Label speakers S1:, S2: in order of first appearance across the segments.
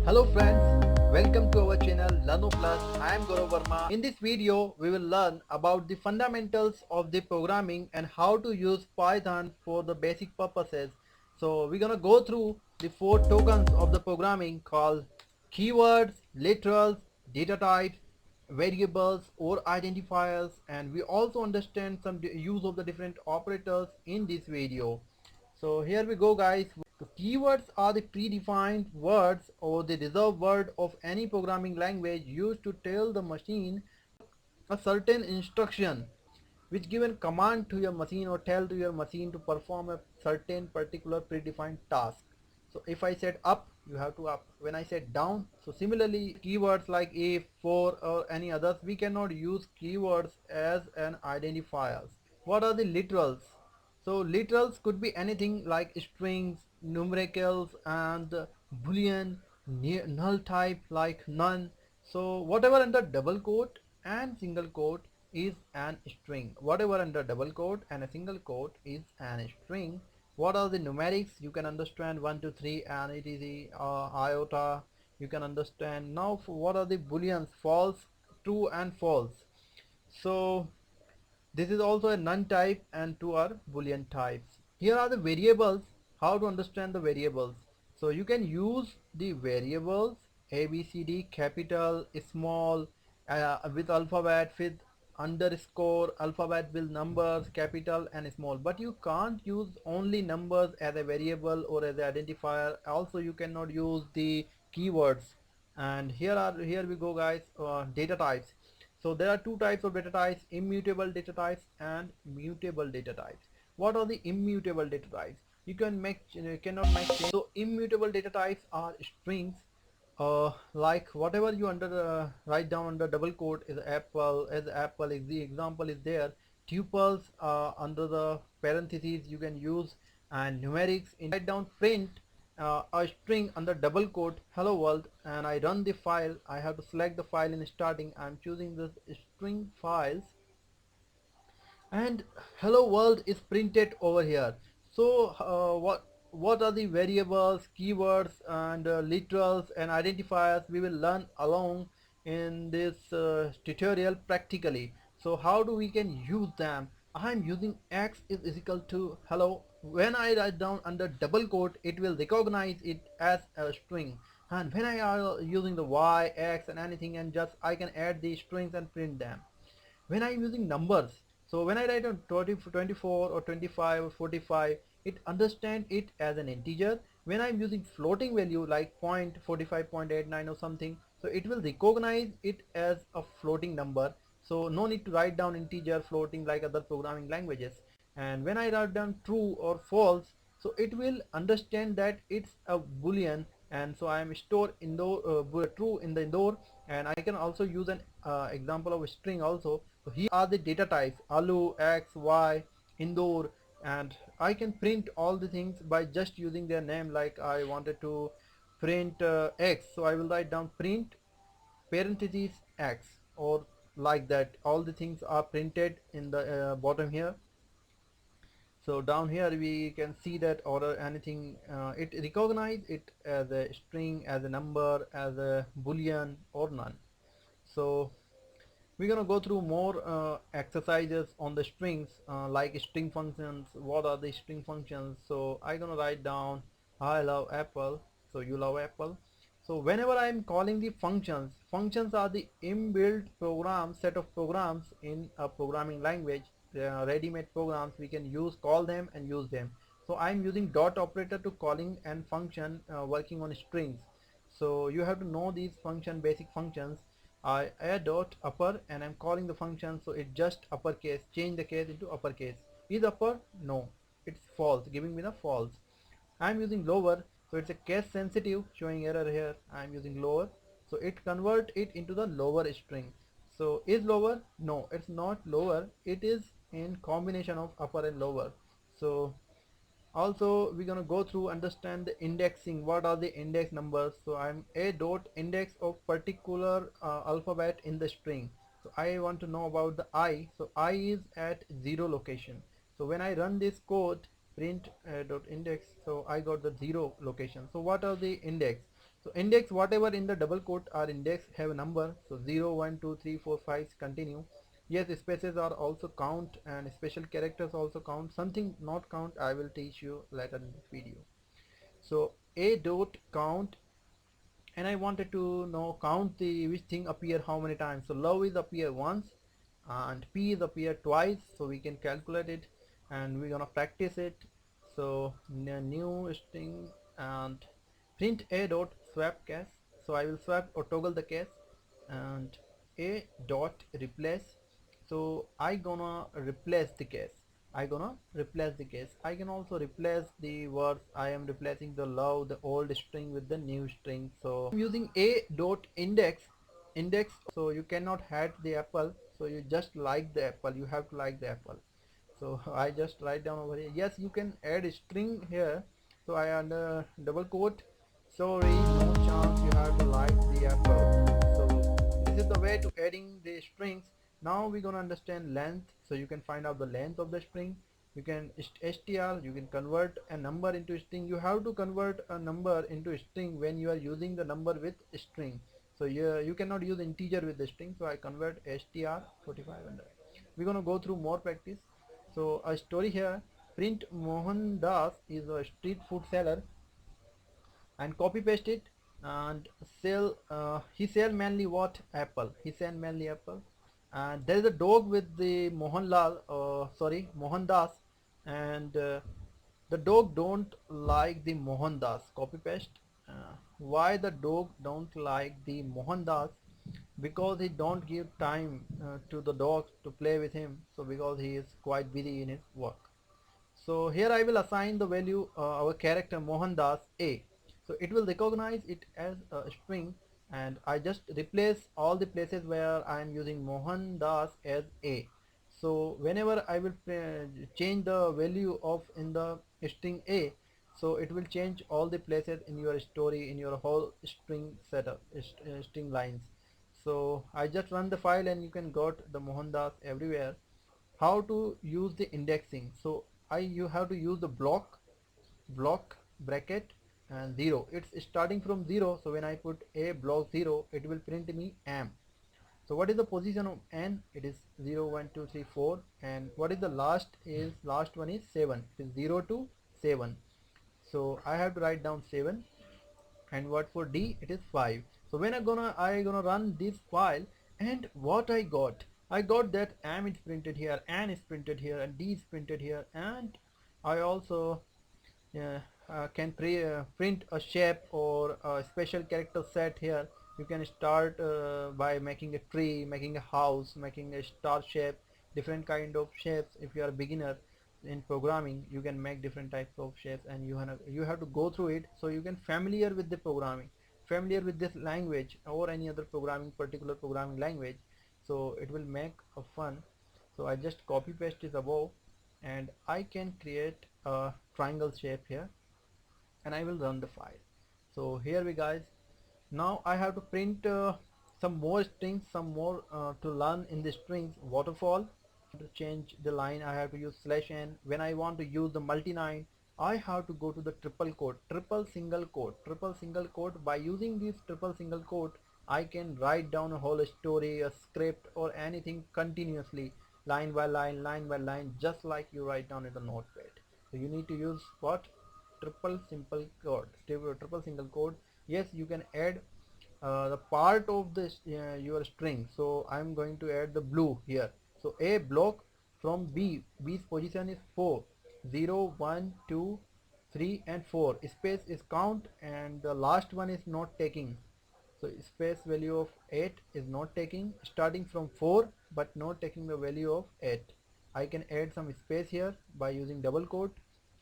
S1: Hello friends, welcome to our channel Learno Plus. I am Gaurav Verma. In this video, we will learn about the fundamentals of the programming and how to use Python for the basic purposes. So we're gonna go through the 4 tokens of the programming called keywords, literals, data types, variables or identifiers, and we also understand some use of the different operators in this video. So here we go guys. The keywords are the predefined words or the reserved word of any programming language used to tell the machine a certain instruction, which give a command to your machine or tell to your machine to perform a certain particular predefined task. So if I said up, you have to up. When I said down, so similarly keywords like if, for or any others, we cannot use keywords as an identifiers. What are the literals? So literals could be anything like strings, numericals and boolean, null type like none. So whatever under double quote and single quote is an string. Whatever under double quote and a single quote is an string. What are the numerics? You can understand 1 2 3 and it is the iota. You can understand. Now what are the booleans? False, true and false. So this is also a none type and two are boolean types. Here are the variables. How to understand the variables? So you can use the variables A, B, C, D, capital, small, with alphabet, with underscore, alphabet with numbers, capital and small. But you can't use only numbers as a variable or as an identifier. Also you cannot use the keywords. And here we go guys. Data types. So there are 2 types of data types: immutable data types and mutable data types. What are the immutable data types? You cannot make change. So immutable data types are strings, like whatever you write down under double quote is apple, as apple is the example is there. Tuples under the parentheses you can use, and numerics in write down print a string under double quote hello world, and I run the file. I have to select the file in starting. I'm choosing this string files, and hello world is printed over here. So what are the variables, keywords and literals and identifiers we will learn along in this tutorial practically. So how do we can use them? I'm using x is equal to hello. When I write down under double quote, it will recognize it as a string, and when I are using the y, x and anything, and just I can add these strings and print them. When I'm using numbers, so when I write on 20, 24 or 25 or 45, it understand it as an integer. When I'm using floating value like 0.45.89 or something, so it will recognize it as a floating number. So no need to write down integer floating like other programming languages. And when I write down true or false, so it will understand that it's a boolean, and so I am store indoor true in the indoor. And I can also use an example of a string also. So here are the data types: alu, x, y, indoor, and I can print all the things by just using their name. Like I wanted to print x, so I will write down print parentheses x, or like that. All the things are printed in the bottom here. So down here we can see that order anything, it recognize it as a string, as a number, as a boolean or none. So we're gonna go through more exercises on the strings, like string functions. What are the string functions? So I'm gonna write down I love apple, so you love apple. So whenever I'm calling the functions are the inbuilt program set of programs in a programming language. They are ready-made programs. We can use call them and use them. So I'm using dot operator to calling and function working on strings. So you have to know these basic functions. I add dot upper and I'm calling the function, so it just uppercase, change the case into uppercase. Is upper? No, it's false, giving me the false. I'm using lower, so it's a case sensitive, showing error here. I'm using lower, so it convert it into the lower string. So is lower? No, it's not lower, it is in combination of upper and lower. So also we're gonna go through understand the indexing. What are the index numbers? So I'm a dot index of particular alphabet in the string. So I want to know about the I, so I is at 0 location. So when I run this code print dot index, so I got the 0 location. So what are the index? So index whatever in the double quote are index have a number. So 0, 1, 2, 3, 4, 5 continue. Yes, spaces are also count and special characters also count. Something not count I will teach you later in this video. So a dot count, and I wanted to know count the which thing appear how many times. So love is appear once and p is appear twice, so we can calculate it and we're gonna practice it. So new string and print a dot swap case. So I will swap or toggle the case and a dot replace. So I gonna replace the case. I can also replace the words. I am replacing the love, the old string with the new string. So I'm using a dot index. So you cannot hide the apple, so you just like the apple, you have to like the apple. So I just write down over here. Yes, you can add a string here. So I under double quote, sorry, no chance, you have to like the apple. So this is the way to adding the strings. Now we're gonna understand length. So you can find out the length of the string. You can str, you can convert a number into string. You have to convert a number into string when you are using the number with string. So you cannot use integer with the string. So I convert str 4500. We're gonna go through more practice. So a story here, print Mohan Das is a street food seller, and copy paste it and sell. He sell mainly what? Apple. He sell mainly apple. And there is a dog with the Mohan Das, and the dog don't like the Mohan Das. Copy paste. Why the dog don't like the Mohan Das? Because he don't give time to the dog to play with him. So because he is quite busy in his work. So here I will assign the value our character Mohandas A. So it will recognize it as a string, and I just replace all the places where I am using Mohandas as A. So whenever I will change the value of in the string A, so it will change all the places in your story, in your whole string setup, string lines. So I just run the file and you can got the Mohandas everywhere. How to use the indexing? So you have to use the block bracket and 0. It's starting from 0, so when I put a block 0, it will print me am. So what is the position of n? It is 0, 1, 2, 3, 4. And what is the last one is 7. It is 0 to 7. So I have to write down 7. And what for D? It is 5. So when I gonna run this file, and what I got that am is printed here, n is printed here, and D is printed here, and I also can print a shape or a special character set here. You can start by making a tree, making a house, making a star shape, different kind of shapes. If you are a beginner in programming, you can make different types of shapes, and you have to go through it so you can familiar with the programming, familiar with this language or any other particular programming language. So it will make a fun. So I just copy paste this above, and I can create a triangle shape here, and I will run the file. So here we guys, now I have to print some more strings, some more to learn in the strings. Waterfall, to change the line I have to use /n. When I want to use the multi-line, I have to go to the triple quote, triple single quote. By using this triple single quote, I can write down a whole story, a script, or anything continuously, line by line, just like you write down in the notepad. So you need to use what? Triple single quote. Yes, you can add the part of this your string. So I'm going to add the blue here. So a block from b's position is 4, 0, 1, 2, 3 and 4. Space is count, and the last one is not taking. So space value of 8 is not taking, starting from 4 but not taking the value of 8. I can add some space here by using double quote,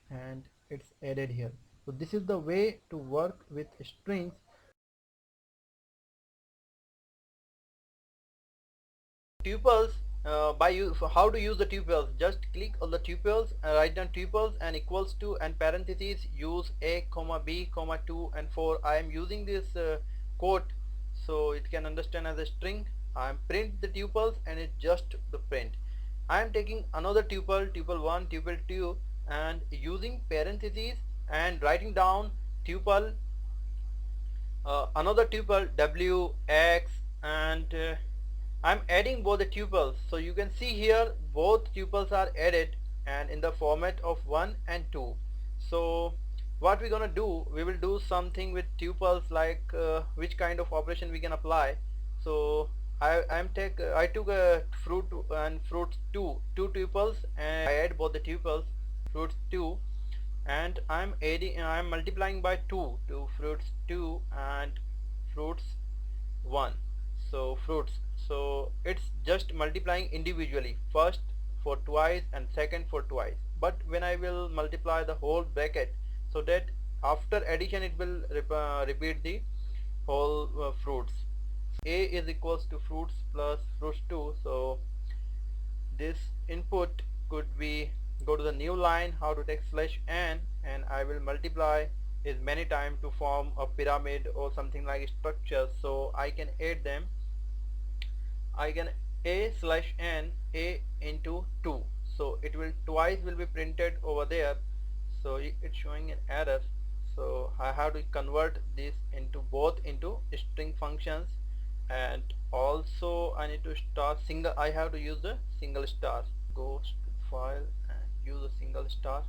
S1: and it's added here. So this is the way to work with strings. Tuples, how to use the tuples? Just click on the tuples, write down tuples and equals to and parentheses, use a comma b comma 2 and 4. I am using this quote so it can understand as a string. I am print the tuples and it's just the print. I am taking another tuple 1, tuple 2, and using parentheses and writing down tuple another tuple w, x, and I'm adding both the tuples. So you can see here both tuples are added and in the format of 1 and 2. So what we're gonna do, we will do something with tuples, like which kind of operation we can apply. So I took a fruit and fruits two tuples, and I add both the tuples fruits 2, and I'm multiplying by 2 to fruits 2 and fruits 1. So fruits, so it's just multiplying individually, first for twice and second for twice, but when I will multiply the whole bracket, so that after addition it will repeat the whole fruits. A is equals to fruits plus fruits 2. So this input could be, go to the new line, how to take slash n, and I will multiply is many times to form a pyramid or something like structure. So I can add them. I can a slash n, a into 2, so it will twice will be printed over there. So it's showing an error, so I have to convert this into both into string functions, and also I need to start single, I have to use the single star. Go to file and use a single star.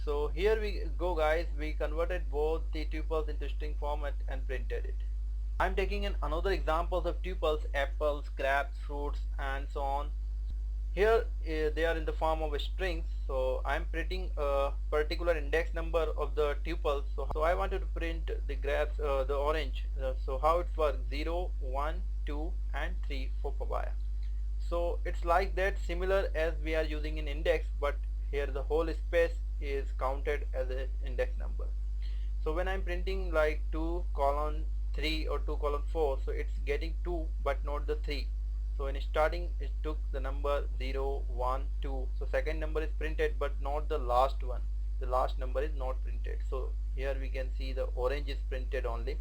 S1: So here we go guys, we converted both the tuples into string format and printed it. I'm taking another examples of tuples, apples, grapes, fruits, and so on. Here they are in the form of strings, so I'm printing a particular index number of the tuples. So I wanted to print the grapes, the orange. So how it works: 0, 1, 2, and 3 for papaya. So it's like that, similar as we are using in index, but here the whole space is counted as an index number. So when I'm printing like 2 colon 3 or 2 colon 4, so it's getting 2 but not the 3. So in starting it took the number 0, 1, 2. So second number is printed but not the last one. The last number is not printed. So here we can see the orange is printed only.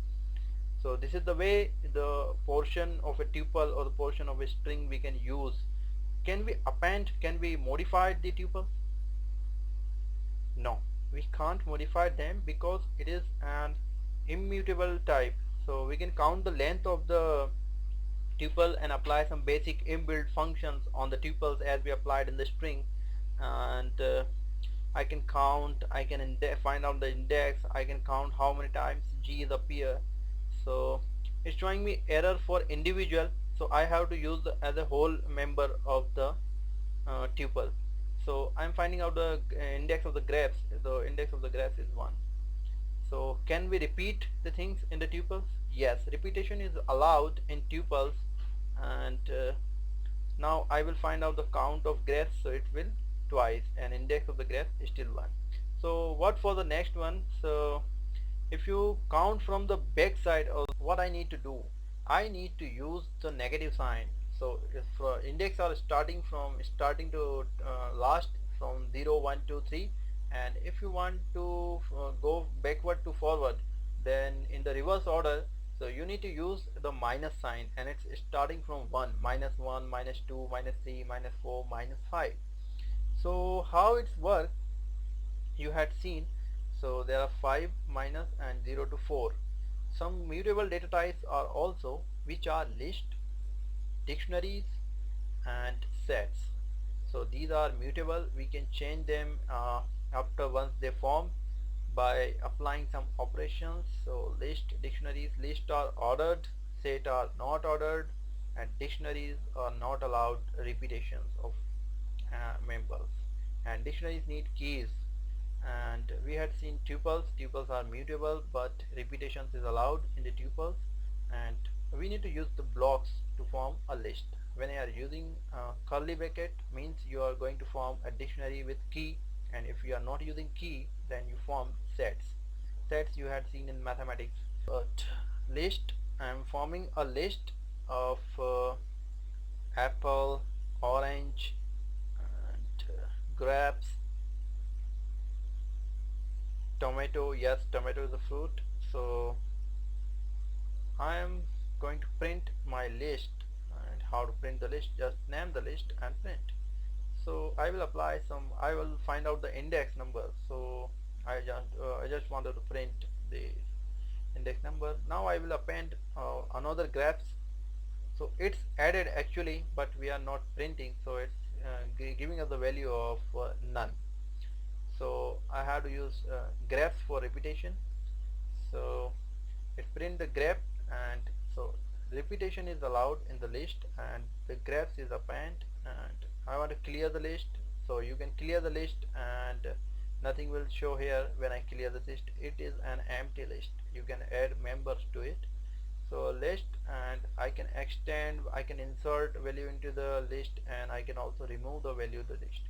S1: So this is the way the portion of a tuple or the portion of a string we can use. Can we append, can we modify the tuple? No, we can't modify them because it is an immutable type. So we can count the length of the tuple and apply some basic inbuilt functions on the tuples as we applied in the string, and I can count, I can find out the index, I can count how many times G is appear. So it's showing me error for individual, so I have to use as a whole member of the tuple. So I'm finding out the index of the graphs. The index of the graphs is 1. So can we repeat the things in the tuples? Yes, repetition is allowed in tuples, and now I will find out the count of graphs, so it will twice, and index of the graph is still 1. So what for the next one? So if you count from the back side, of what I need to do, I need to use the negative sign. So if index are starting to last from 0, 1, 2, 3, and if you want to go backward to forward, then in the reverse order, so you need to use the minus sign, and it's starting from 1, -1, -2, -3, -4, -5. So how it's work you had seen. So there are 5, minus, and 0 to 4. Some mutable data types are also, which are list, dictionaries, and sets. So these are mutable, we can change them after once they form by applying some operations. So list, dictionaries, list are ordered, set are not ordered, and dictionaries are not allowed repetitions of members, and dictionaries need keys. And we had seen tuples are mutable, but repetitions is allowed in the tuples, and we need to use the blocks to form a list. When you are using curly bracket, means you are going to form a dictionary with key, and if you are not using key, then you form sets you had seen in mathematics. But list, I am forming a list of apple, orange, and grapes, tomato. Yes, tomato is a fruit. So I am going to print my list, and how to print the list, just name the list and print. So I will apply some, I will find out the index number. So I just wanted to print the index number. Now I will append another graphs. So it's added actually, but we are not printing, so it's giving us the value of none. So I have to use graphs for repetition. So it print the graph, and so repetition is allowed in the list, and the graphs is append, and I want to clear the list. So you can clear the list, and nothing will show here when I clear the list. It is an empty list. You can add members to it. So list, and I can extend, I can insert value into the list, and I can also remove the value to the list.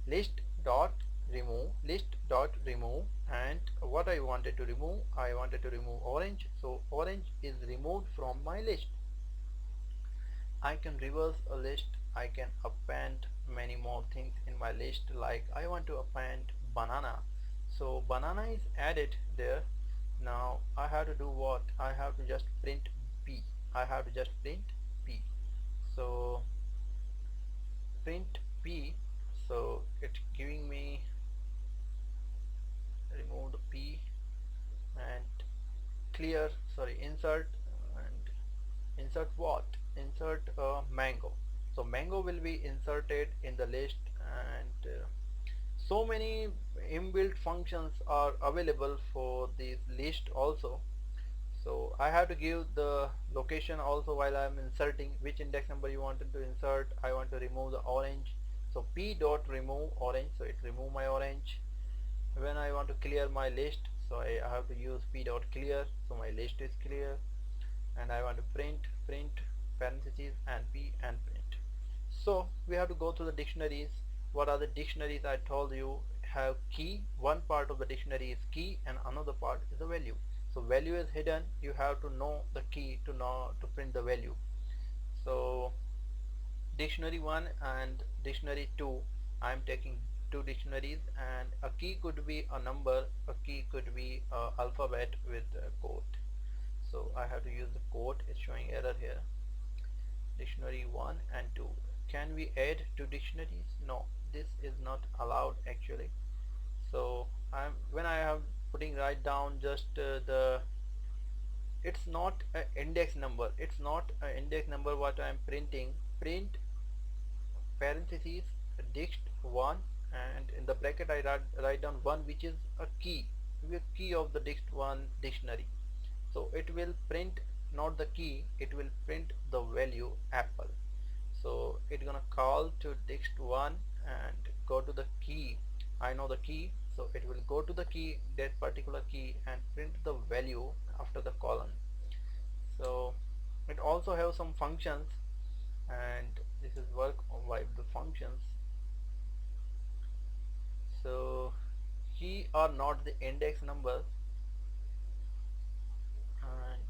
S1: List dot remove, list dot remove, and what I wanted to remove, I wanted to remove orange, so orange is removed from my list. I can reverse a list. I can append many more things in my list, like I want to append banana, so banana is added there. Now I have to do what? I have to just print p. I have to just print p. So print p, so it's giving me, remove the p, and clear, sorry, insert, and insert what? Insert mango. So mango will be inserted in the list, and so many inbuilt functions are available for this list also. So I have to give the location also while I am inserting, which index number you wanted to insert. I want to remove the orange, so p dot remove orange, so it remove my orange. When I want to clear my list, so I have to use p dot clear, so my list is clear. And I want to print parentheses and p and print. So we have to go to the dictionaries. What are the dictionaries? I told you have key. One part of the dictionary is key, and another part is the value. So value is hidden. You have to know the key to know to print the value. So dictionary 1 and dictionary 2, I am taking two dictionaries, and a key could be a number, a key could be a alphabet with a quote. So I have to use the quote. It's showing error here. Dictionary 1 and 2. Can we add two dictionaries? No, this is not allowed actually. So when I am putting right down just the, it's not an index number, it's not an index number what I am printing. Print parentheses dict 1, and in the bracket I write down 1, which is a key, the key of the dict 1 dictionary. So it will print not the key, it will print the value apple. So it's gonna call to dict 1 and go to the key. I know the key, so it will go to the key, that particular key, and print the value after the colon. So it also have some functions, and this is work by the functions. So key are not the index number, and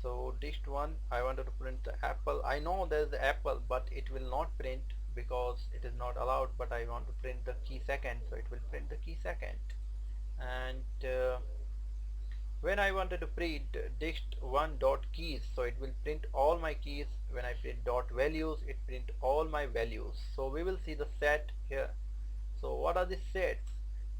S1: so dict 1, I wanted to print the apple. I know there is the apple, but it will not print because it is not allowed, but I want to print the key second, so it will print the key second. And when I wanted to print dict 1 dot keys, so it will print all my keys. When I print dot values, it print all my values. So we will see the set here. So what are the sets?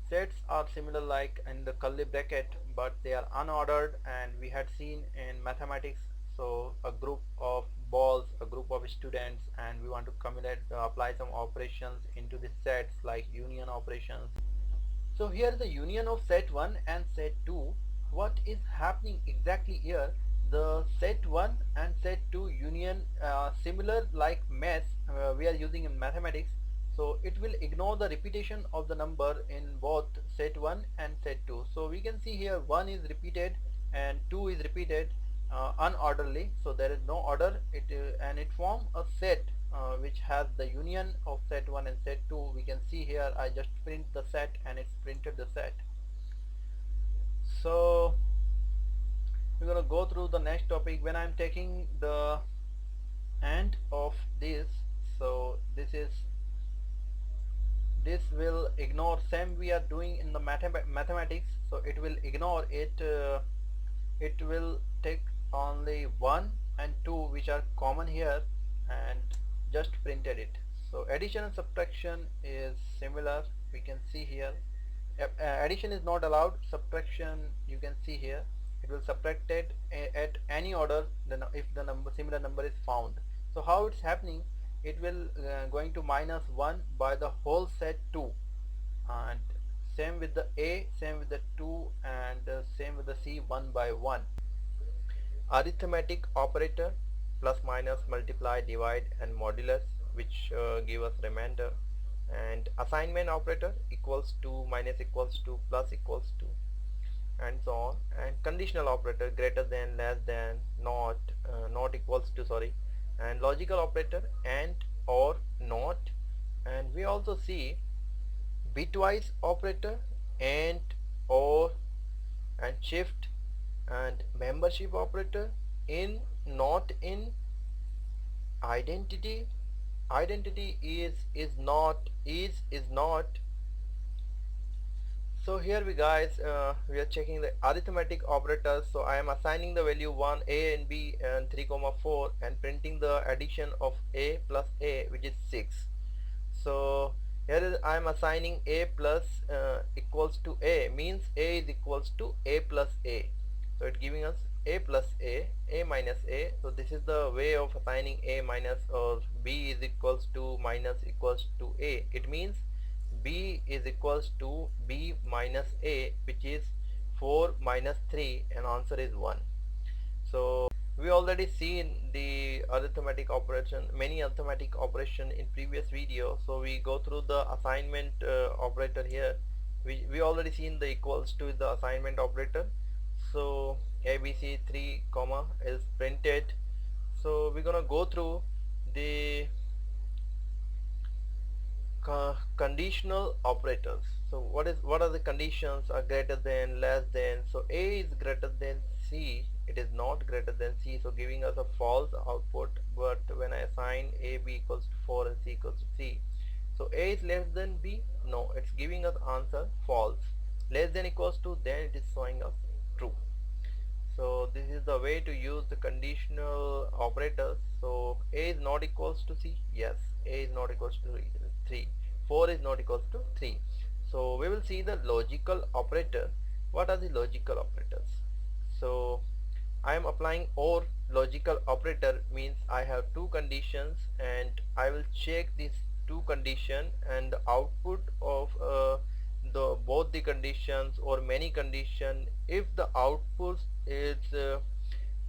S1: Sets are similar like in the curly bracket, but they are unordered, and we had seen in mathematics. So a group of balls, a group of students, and we want to accumulate, apply some operations into the sets like union operations. So here the union of set 1 and set 2. What is happening exactly here? The set 1 and set 2 union, similar like math we are using in mathematics. So it will ignore the repetition of the number in both set 1 and set 2. So we can see here 1 is repeated and 2 is repeated unorderly. So there is no order, and it forms a set which has the union of set 1 and set 2. We can see here I just print the set, and it's printed the set. So we're gonna go through the next topic. When I'm taking the AND of this, so this will ignore, same we are doing in the mathematics. So it will ignore it. It will take only 1 and 2, which are common here, and just printed it. So addition and subtraction is similar, we can see here. Addition is not allowed. Subtraction, you can see here, it will subtract it at any order if the similar number is found. So how it's happening, it will going to minus 1 by the whole set 2, and same with the A, same with the 2, and same with the C, 1 by 1. Arithmetic operator, plus minus, multiply, divide and modulus, which give us remainder, and assignment operator, equals to, minus equals to, plus equals to, and so on, and conditional operator, greater than, less than, not, not equals to, sorry, and logical operator, and, or, not, and we also see bitwise operator, and, or, and shift, and membership operator, in, not in, identity, identity is not. So here we are checking the arithmetic operators. So I am assigning the value 1, a and b, and 3 comma 4, and printing the addition of a plus a, which is 6. So here is I am assigning a plus equals to a, means a is equals to a plus a. So it's giving us a plus a minus a. So this is the way of assigning a minus, or b is equals to minus equals to a. It means b is equals to b minus a, which is 4 minus 3, and answer is 1. So we already seen the arithmetic operation, many arithmetic operation in previous video. So we go through the assignment operator here. We already seen the equals to the assignment operator. So abc 3 comma is printed. So we're gonna go through the conditional operators. So what are the conditions? Are greater than, less than. So a is greater than c, it is not greater than c, so giving us a false output. But when I assign a, b equals to 4 and c equals to 3, so a is less than b, no, it's giving us answer false. Less than equals to, then it is showing us true. So this is the way to use the conditional operators. So a is not equals to c, yes, a is not equals to 3, 4 is not equals to 3. So we will see the logical operator. What are the logical operators? So I am applying OR logical operator, means I have two conditions and I will check these two condition, and the output of the both the conditions or many condition, if the output is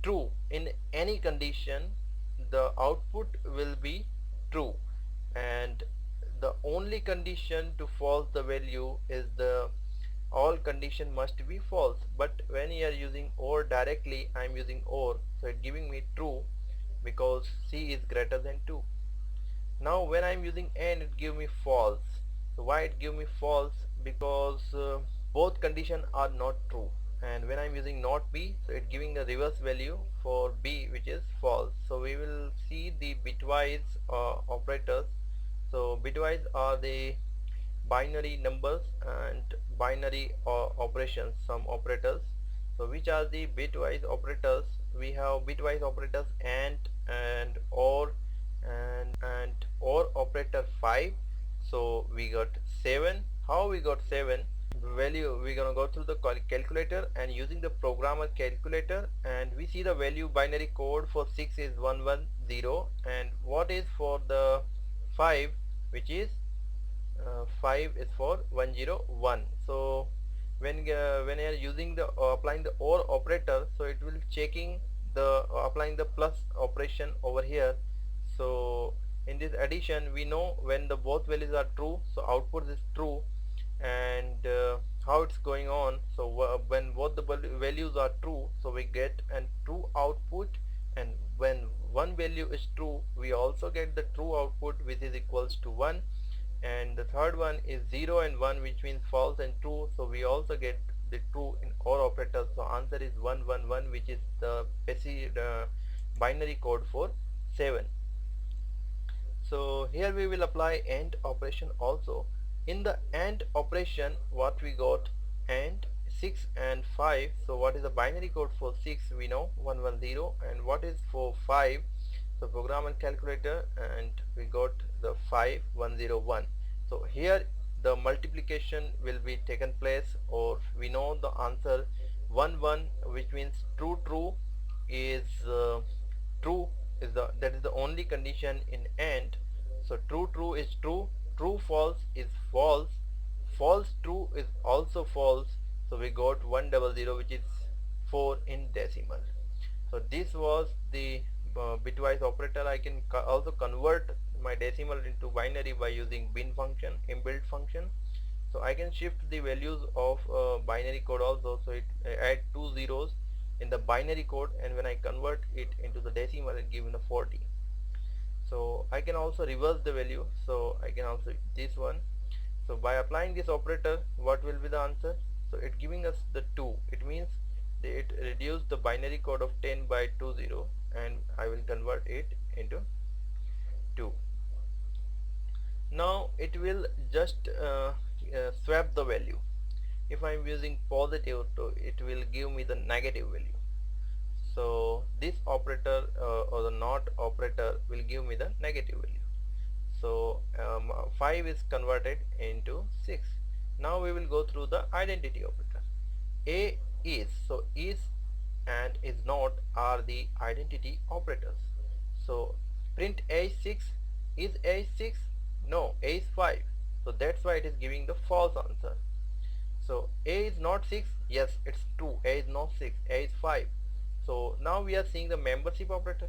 S1: true in any condition, the output will be true, and the only condition to false the value is the all condition must be false. But when you are using OR directly, I am using OR, so it's giving me true because c is greater than 2. Now when I am using AND, it give me false. So why it give me false? Because both condition are not true, and when I am using not b, so it giving a reverse value for b, which is false. So we will see the bitwise operators. So bitwise are the binary numbers and binary operations, some operators. So which are the bitwise operators? We have bitwise operators and or, and or operator 5. So we got 7. How we got 7? Value, we're gonna go through the calculator and using the programmer calculator, and we see the value binary code for 6 is 110, and what is for the 5, which is 5 is for 101. So when you are using the applying the OR operator, so it will checking the applying the plus operation over here. So in this addition, we know when the both values are true, so output is true. And how it's going on, so when both the values are true, so we get a true output, and when one value is true, we also get the true output, which is equals to 1. And the third one is 0 and 1, which means false and true, so we also get the true in OR operators. So answer is 111, which is the basic binary code for 7. So here we will apply AND operation also. In the AND operation, what we got, AND 6 and 5. So what is the binary code for 6? We know 110. And what is for 5? So program and calculator, and we got the 5101. So here the multiplication will be taken place, or we know the answer 1 1, which means true true is true is the that is the only condition in AND. So true true is true, true false is false, false true is also false. So we got 100, which is 4 in decimal. So this was the bitwise operator. I can also convert my decimal into binary by using bin function, inbuilt function. So I can shift the values of binary code also. So it add two zeros in the binary code, and when I convert it into the decimal, it gives me the 40. So I can also reverse the value. So I can also this one. So by applying this operator, what will be the answer? So it giving us the 2. It means it reduced the binary code of 10 by 20, and I will convert it into 2. Now it will just swap the value. If I am using positive, so it will give me the negative value. So this operator or the not operator will give me the negative value. So 5 is converted into 6. Now we will go through the identity operator. A is, so is and is not are the identity operators. So print A is 6. Is A is 6? No, A is 5. So that's why it is giving the false answer. So A is not 6. Yes, it's true. A is not 6. A is 5. So now we are seeing the membership operator.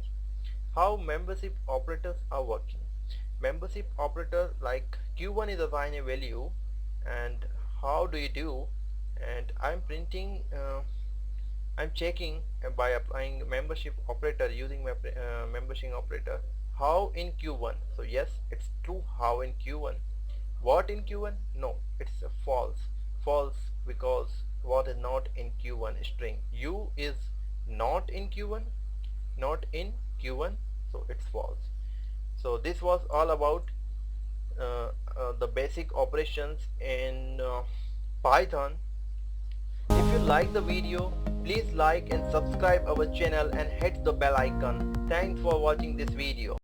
S1: How membership operators are working. Membership operator, like Q1 is assign a value, and how do you do? And I'm printing I'm checking by applying membership operator using my membership operator how in Q1. So yes, it's true how in Q1. What in Q1? No, it's a false. False, because what is not in Q1 string. U is not in Q1, not in Q1, so it's false. So this was all about the basic operations in Python. If you like the video, please like and subscribe our channel and hit the bell icon. Thanks for watching this video.